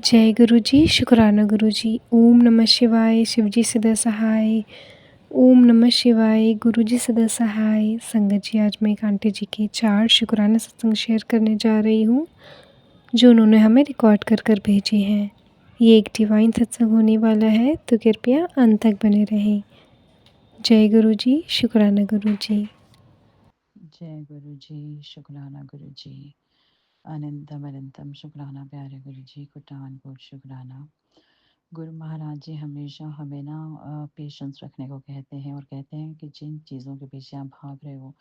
जय गुरु जी, शुक्राना गुरु जी। ओम नमः शिवाय, शिव जी सदा सहाय। ओम नमः शिवाय, गुरु जी सदा सहाय। संगत जी, आज मैं एक आंटी जी के 4 शुक्राना सत्संग शेयर करने जा रही हूँ, जो उन्होंने हमें रिकॉर्ड कर कर भेजी हैं। ये एक डिवाइन सत्संग होने वाला है, तो कृपया अंत तक बने रहें। जय गुरु जी, शुक्राना गुरु जी। जय गुरु जी, शुक्राना गुरु जी। अनंतम अनंतम शुक्राना प्यारे गुरु जी, कोटान कोट शुक्राना। गुरु महाराज जी हमेशा हमें ना पेशेंस रखने को कहते हैं और कहते हैं कि जिन चीज़ों के पीछे आप भाग रहे हो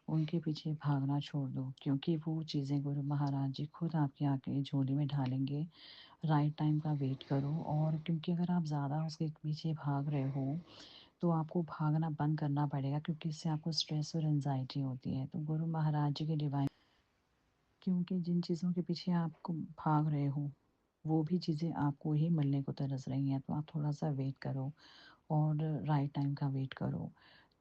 उनके पीछे भागना छोड़ दो, क्योंकि वो चीज़ें गुरु महाराज जी खुद आपकी आके झोली में ढालेंगे। राइट टाइम का वेट करो, और क्योंकि अगर आप ज़्यादा उसके पीछे भाग रहे हो तो आपको भागना बंद करना पड़ेगा, क्योंकि इससे आपको स्ट्रेस और एनजाइटी होती है। तो गुरु महाराज जी के डिवाइन, क्योंकि जिन चीज़ों के पीछे आपको भाग रहे हो वो भी चीज़ें आपको ही मिलने को तरस रही हैं, तो आप थोड़ा सा वेट करो और राइट टाइम का वेट करो।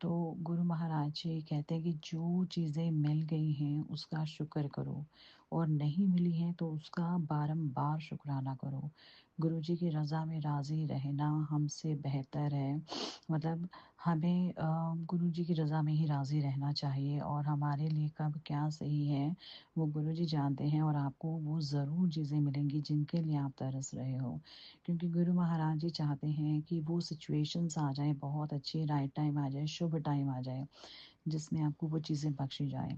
तो गुरु महाराज जी कहते हैं कि जो चीज़ें मिल गई हैं उसका शुक्र करो, और नहीं मिली हैं तो उसका बारंबार शुक्राना करो। गुरु जी की रज़ा में राज़ी रहना हमसे बेहतर है। मतलब हमें गुरु जी की रज़ा में ही राज़ी रहना चाहिए, और हमारे लिए कब क्या सही है वो गुरु जी जानते हैं, और आपको वो ज़रूर चीज़ें मिलेंगी जिनके लिए आप तरस रहे हो। क्योंकि गुरु महाराज जी चाहते हैं कि वो सिचुएशंस आ जाए, बहुत अच्छी राइट टाइम आ जाए, शुभ टाइम आ जाए, जिसमें आपको वो चीज़ें बख्शी जाए।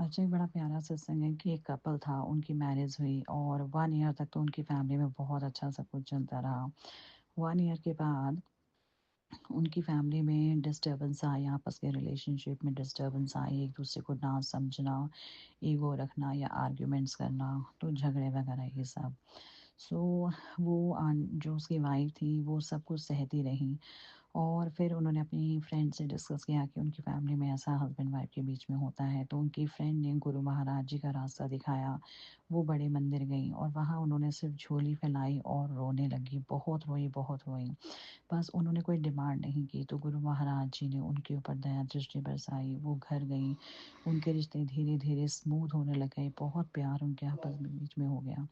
अच्छा, एक बड़ा प्यारा सत्संग है कि एक कपल था, उनकी मैरिज हुई और 1 ईयर तक तो उनकी फैमिली में बहुत अच्छा सब कुछ चलता रहा। 1 ईयर के बाद उनकी फैमिली में डिस्टर्बेंस आई, आपस के रिलेशनशिप में डिस्टर्बेंस आई, एक दूसरे को ना समझना, ईगो रखना या आर्ग्यूमेंट्स करना, तो झगड़े वगैरह ये सब। सो वो जो उसकी वाइफ थी वो सब कुछ सहती रही, और फिर उन्होंने अपनी फ्रेंड से डिस्कस किया कि उनकी फैमिली में ऐसा हस्बैंड वाइफ के बीच में होता है। तो उनकी फ्रेंड ने गुरु महाराज जी का रास्ता दिखाया। वो बड़े मंदिर गई और वहाँ उन्होंने सिर्फ झोली फैलाई और रोने लगी, बहुत रोई बहुत रोई। बस उन्होंने कोई डिमांड नहीं की, तो गुरु महाराज जी ने उनके ऊपर दया दृष्टि बरसाई। वो घर गई, उनके रिश्ते धीरे धीरे स्मूथ होने लग गए, बहुत प्यार उनके आपस में बीच में हो गया,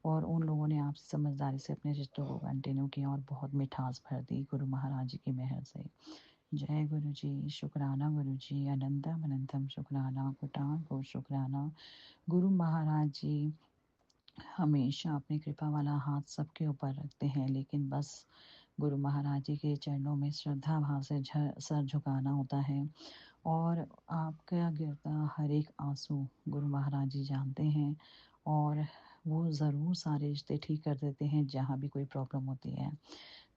और उन लोगों ने आपसी समझदारी से अपने रिश्तों को कंटिन्यू किया और बहुत मिठास भर दी गुरु महाराज जी की मेहर से। जय गुरु जी, शुक्राना गुरु जी, अनंतम अनंतम शुक्राना, कोटान को शुक्राना। गुरु महाराज जी हमेशा अपनी कृपा वाला हाथ सबके ऊपर रखते हैं, लेकिन बस गुरु महाराज जी के चरणों में श्रद्धा भाव से सर झुकाना होता है। और आपका गिरता हर एक आंसू गुरु महाराज जी जानते हैं, और वो ज़रूर सारे रिश्ते ठीक कर देते हैं जहाँ भी कोई प्रॉब्लम होती है।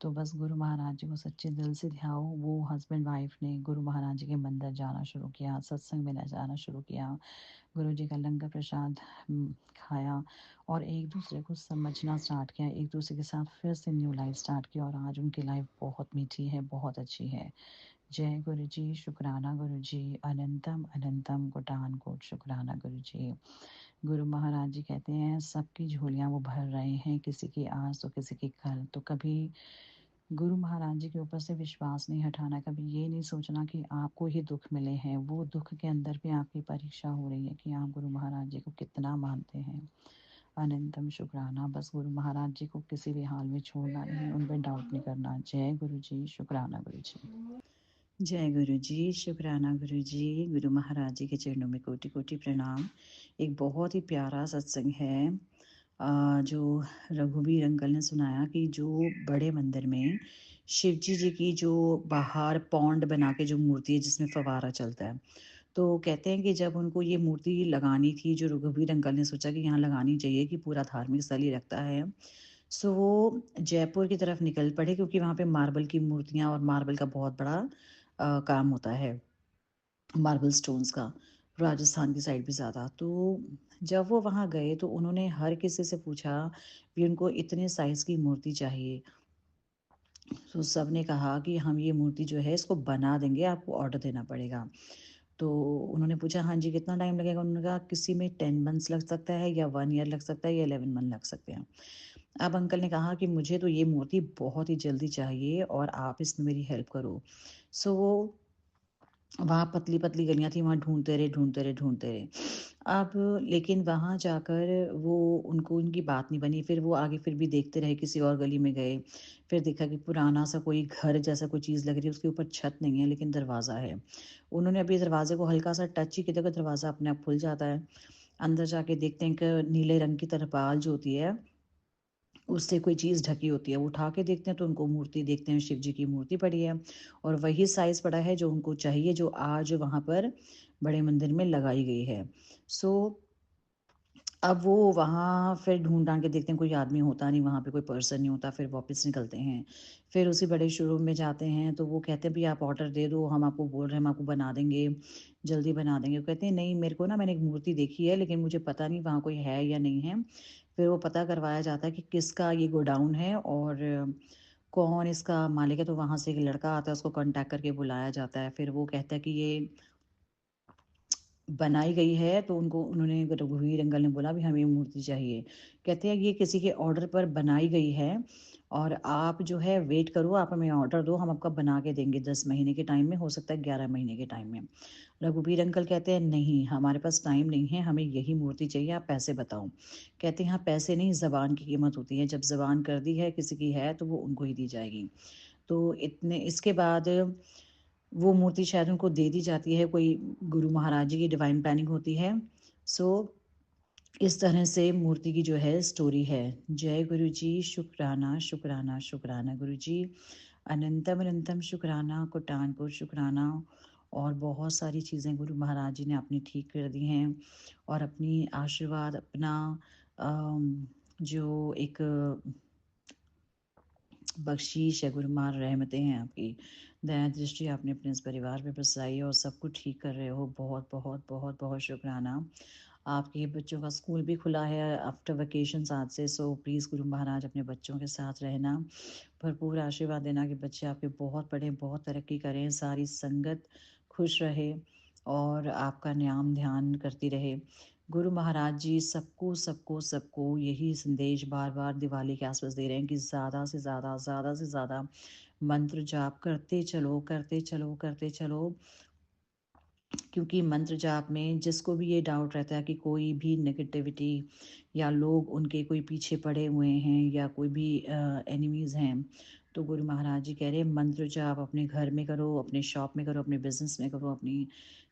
तो बस गुरु महाराज जी को सच्चे दिल से ध्याओ। वो हस्बैंड वाइफ ने गुरु महाराज जी के मंदिर जाना शुरू किया, सत्संग में जाना शुरू किया, गुरु जी का लंगर प्रसाद खाया, और एक दूसरे को समझना स्टार्ट किया, एक दूसरे के साथ फिर से न्यू लाइफ स्टार्ट किया, और आज उनकी लाइफ बहुत मीठी है, बहुत अच्छी है। जय गुरु जी, शुक्राना गुरु जी, अनंतम अनंतम कोटान कोट शुक्राना गुरु जी। गुरु महाराज जी कहते हैं सबकी झोलियां वो भर रहे हैं, किसी की आज तो किसी की कल। तो कभी गुरु महाराज जी के ऊपर से विश्वास नहीं हटाना, कभी ये नहीं सोचना कि आपको ही दुख मिले हैं। वो दुख के अंदर भी आपकी परीक्षा हो रही है कि आप गुरु महाराज जी को कितना मानते हैं। अनंतम शुक्राना, बस गुरु महाराज जी को किसी भी हाल में छोड़ना नहीं, उन पर डाउट नहीं करना। जय गुरु जी, शुक्राना गुरु जी। जय गुरु जी, शुक्राना गुरु जी। गुरु महाराज जी के चरणों में कोटि कोटि प्रणाम। एक बहुत ही प्यारा सत्संग है जो रघुवीर अंकल ने सुनाया कि जो बड़े मंदिर में शिव जी की जो बाहर पौंड बना के जो मूर्ति है जिसमें फवारा चलता है, तो कहते हैं कि जब उनको ये मूर्ति लगानी थी, जो रघुवीर अंकल ने सोचा कि यहाँ लगानी चाहिए कि पूरा धार्मिक स्थल ही रखता है, सो वो जयपुर की तरफ निकल पड़े, क्योंकि वहाँ पे मार्बल की मूर्तियाँ और मार्बल का बहुत बड़ा काम होता है, मार्बल स्टोन्स का, राजस्थान की साइड भी ज़्यादा। तो जब वो वहाँ गए तो उन्होंने हर किसी से पूछा कि उनको इतने साइज़ की मूर्ति चाहिए। तो सब ने कहा कि हम ये मूर्ति जो है इसको बना देंगे, आपको ऑर्डर देना पड़ेगा। तो उन्होंने पूछा हाँ जी कितना टाइम लगेगा? उन्होंने कहा किसी में 10 मंथ्स लग सकता है, या 1 ईयर लग सकता है, या 11 मंथ लग सकते हैं। अब अंकल ने कहा कि मुझे तो ये मूर्ति बहुत ही जल्दी चाहिए और आप इसमें मेरी हेल्प करो। सो वहाँ पतली-पतली गलियाँ थी, वहाँ ढूँढते रहे। अब लेकिन वहाँ जाकर वो उनको उनकी बात नहीं बनी, फिर वो आगे फिर भी देखते रहे, किसी और गली में गए, फिर देखा कि पुराना-सा कोई घर जैसा कोई चीज़ लग रही है, उसके ऊपर छत नहीं है लेकिन दरवाज़ा है। उन्होंने अभी दरवाज़े को हल्का-सा टच ही किया था, दरवाज़ा अपने आप खुल जाता है। अंदर जाके देखते हैं कि नीले रंग की तरपाल जो होती है उससे कोई चीज़ ढकी होती है, वो उठा के देखते हैं तो उनको मूर्ति देखते हैं, शिव जी की मूर्ति पड़ी है और वही साइज़ पड़ा है जो उनको चाहिए, जो आज वहाँ पर बड़े मंदिर में लगाई गई है। सो अब वो वहाँ फिर ढूँढ-ढाँड के देखते हैं, कोई आदमी होता नहीं वहाँ पे, कोई पर्सन नहीं होता, फिर वापस निकलते हैं। फिर उसी बड़े शोरूम में जाते हैं तो वो कहते हैं, भई आप ऑर्डर दे दो, हम आपको बोल रहे हैं, हम आपको बना देंगे, जल्दी बना देंगे। वो कहते हैं, नहीं मेरे को ना, मैंने एक मूर्ति देखी है लेकिन मुझे पता नहीं वहाँ कोई है या नहीं है। फिर वो पता करवाया जाता है कि किसका ये गोडाउन है और कौन इसका मालिक है, तो वहाँ से एक लड़का आता है, उसको कॉन्टैक्ट करके बुलाया जाता है। फिर वो कहता है कि ये बनाई गई है, तो उन्होंने रघुवीर अंकल ने बोला भी हमें मूर्ति चाहिए। कहते हैं ये किसी के ऑर्डर पर बनाई गई है और आप जो है वेट करो, आप हमें ऑर्डर दो, हम आपका बना के देंगे 10 महीने के टाइम में, हो सकता है 11 महीने के टाइम में। रघुवीर अंकल कहते हैं नहीं, हमारे पास टाइम नहीं है, हमें यही मूर्ति चाहिए, आप पैसे बताओ। कहते हैं हाँ, पैसे नहीं, ज़बान की कीमत होती है, जब ज़बान कर दी है किसी की है तो वो उनको ही दी जाएगी। तो इतने इसके बाद वो मूर्ति शायद उनको दे दी जाती है, कोई गुरु महाराज जी की डिवाइन प्लानिंग होती है। सो इस तरह से मूर्ति की जो है स्टोरी है। जय गुरु जी, शुक्राना शुक्राना शुक्राना गुरु जी, अनंतम अनंतम शुक्राना, कोटानकोट शुक्राना। और बहुत सारी चीज़ें गुरु महाराज जी ने अपनी ठीक कर दी हैं और अपनी आशीर्वाद, अपना जो एक बख्शीश है, गुरु मार रहमतें हैं आपकी, दया दृष्टि आपने अपने इस परिवार पे बरसाई है और सब कुछ ठीक कर रहे हो। बहुत बहुत बहुत बहुत शुक्राना। आपके बच्चों का स्कूल भी खुला है आफ्टर वेकेशंस आज से, सो प्लीज़ गुरु महाराज अपने बच्चों के साथ रहना, भरपूर आशीर्वाद देना कि बच्चे आपके बहुत पढ़ें, बहुत तरक्की करें, सारी संगत खुश रहे और आपका नाम ध्यान करती रहे। गुरु महाराज जी सबको सबको सबको यही संदेश बार बार दिवाली के आसपास दे रहे हैं कि ज़्यादा से ज़्यादा मंत्र जाप करते चलो, करते चलो, करते चलो। क्योंकि मंत्र जाप में जिसको भी ये डाउट रहता है कि कोई भी नेगेटिविटी या लोग उनके कोई पीछे पड़े हुए हैं या कोई भी एनिमीज़ हैं, तो गुरु महाराज जी कह रहे हैं मंत्र जाप अपने घर में करो, अपने शॉप में करो, अपने बिजनेस में करो, अपनी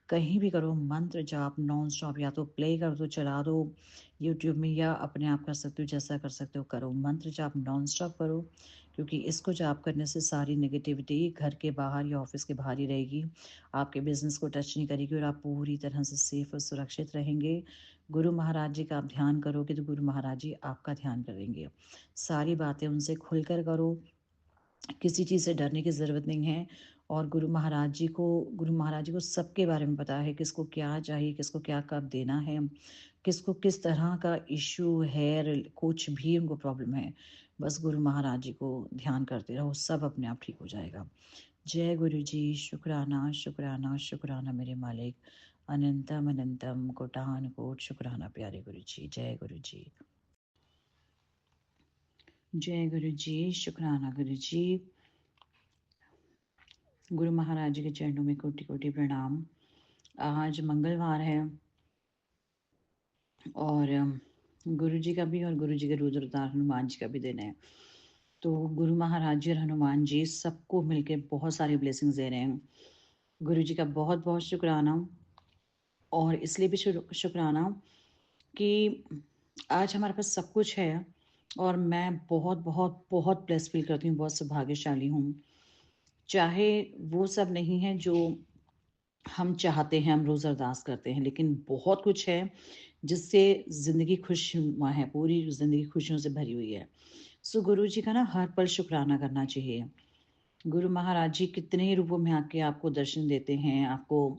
कहीं भी करो, मंत्र जाप नॉन स्टॉप, या तो प्ले कर दो, चला दो यूट्यूब में, या अपने आप कर सकते हो, जैसा कर सकते हो करो, मंत्र जाप नॉन स्टॉप करो। क्योंकि इसको जाप करने से सारी नेगेटिविटी घर के बाहर या ऑफिस के बाहर ही रहेगी, आपके बिजनेस को टच नहीं करेगी और आप पूरी तरह से सेफ और सुरक्षित रहेंगे। गुरु महाराज जी का आप ध्यान करोगे तो गुरु महाराज जी आपका ध्यान करेंगे। सारी बातें उनसे खुलकर करो, किसी चीज़ से डरने की ज़रूरत नहीं है। और गुरु महाराज जी को सबके बारे में पता है, किसको क्या चाहिए, किसको क्या कब देना है, किसको किस तरह का इश्यू है, कुछ भी उनको प्रॉब्लम है, बस गुरु महाराज जी को ध्यान करते रहो, सब अपने आप ठीक हो जाएगा। जय गुरु जी, शुक्राना शुक्राना शुक्राना मेरे मालिक, अनंतम अनंतम कोटान कोट शुक्राना प्यारे गुरु जी। जय गुरु जी, जय गुरु जी, शुक्राना गुरु जी। गुरु महाराज जी के चरणों में कोटि कोटि प्रणाम। आज मंगलवार है और गुरु जी का भी और गुरु जी के रोज अवतार हनुमान जी का भी दिन है। तो गुरु महाराज जी और हनुमान जी सबको मिलके बहुत सारी ब्लेसिंग्स दे रहे हैं। गुरु जी का बहुत बहुत शुक्राना। और इसलिए भी शुक्राना कि आज हमारे पास सब कुछ है और मैं बहुत बहुत बहुत ब्लेस फील करती हूँ, बहुत सौभाग्यशाली हूँ। चाहे वो सब नहीं है जो हम चाहते हैं, हम रोज़ अरदास करते हैं, लेकिन बहुत कुछ है जिससे ज़िंदगी खुशनुमा है, पूरी ज़िंदगी खुशियों से भरी हुई है। सो गुरु जी का ना हर पल शुक्राना करना चाहिए। गुरु महाराज जी कितने ही रूपों में आके आपको दर्शन देते हैं, आपको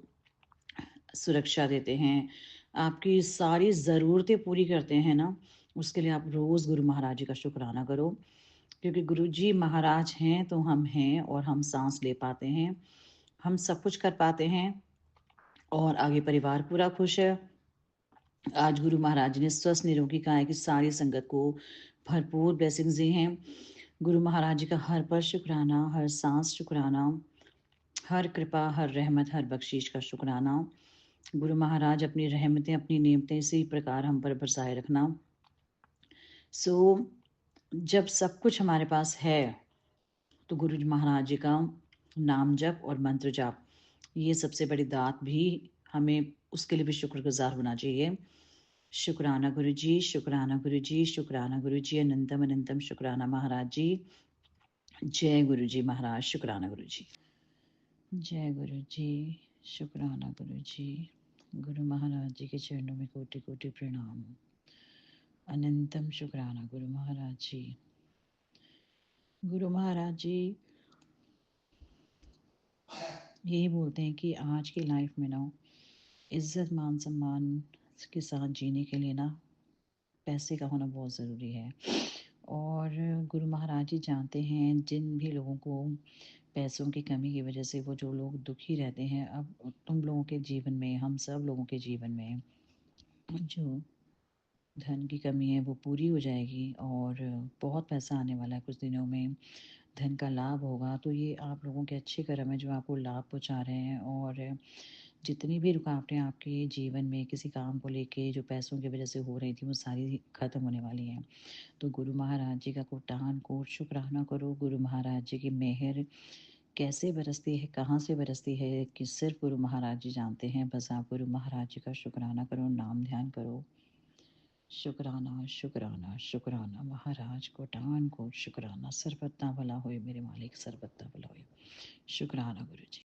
सुरक्षा देते हैं, आपकी सारी ज़रूरतें पूरी करते हैं ना, उसके लिए आप रोज़ गुरु महाराज जी का शुक्राना करो। क्योंकि गुरु जी महाराज हैं तो हम हैं और हम सांस ले पाते हैं, हम सब कुछ कर पाते हैं और आगे परिवार पूरा खुश है। आज गुरु महाराज जी ने स्वस्थ निरोगी कहा है कि सारी संगत को भरपूर ब्लेसिंग्स दी हैं। गुरु महाराज जी का हर पल शुक्राना, हर सांस शुक्राना, हर कृपा, हर रहमत, हर बख्शीश का शुक्राना। गुरु महाराज अपनी रहमतें, अपनी नेमतें इसी प्रकार हम पर बरसाए रखना। जब सब कुछ हमारे पास है तो गुरु जी महाराज जी का नाम जप और मंत्र जाप, ये सबसे बड़ी दात भी हमें उसके लिए भी शुक्रगुजार होना चाहिए। शुक्राना गुरु जी, शुक्राना गुरु जी, शुक्राना गुरु जी, अनंतम अनंतम शुक्राना महाराज जी। जय गुरु जी महाराज, शुक्राना गुरु जी। जय गुरु जी, शुक्राना गुरु जी। गुरु महाराज जी के चरणों में कोटि कोटि प्रणाम। अनंतम शुक्राना गुरु महाराज जी। गुरु महाराज जी यही बोलते हैं कि आज की लाइफ में ना इज्जत मान सम्मान के साथ जीने के लिए ना पैसे का होना बहुत ज़रूरी है। और गुरु महाराज जी जानते हैं जिन भी लोगों को पैसों की कमी की वजह से वो जो लोग दुखी रहते हैं, अब तुम लोगों के जीवन में, हम सब लोगों के जीवन में जो धन की कमी है वो पूरी हो जाएगी और बहुत पैसा आने वाला है कुछ दिनों में। धन का लाभ होगा, तो ये आप लोगों के अच्छे कर्म है जो आपको लाभ पहुंचा रहे हैं। और जितनी भी रुकावटें आपके जीवन में किसी काम को लेके जो पैसों की वजह से हो रही थी वो सारी ख़त्म होने वाली हैं। तो गुरु महाराज जी का कोटान कोट शुक्राना करो। गुरु महाराज जी की मेहर कैसे बरसती है, कहाँ से बरसती है कि सिर्फ गुरु महाराज जी जानते हैं। बस आप गुरु महाराज जी का शुक्राना करो, नाम ध्यान करो। शुक्राना शुक्राना शुक्राना महाराज कोटान कोट शुक्राना। सरबत्ता भला होए मेरे मालिक, सरबत्ता भला होए। शुक्राना गुरु जी।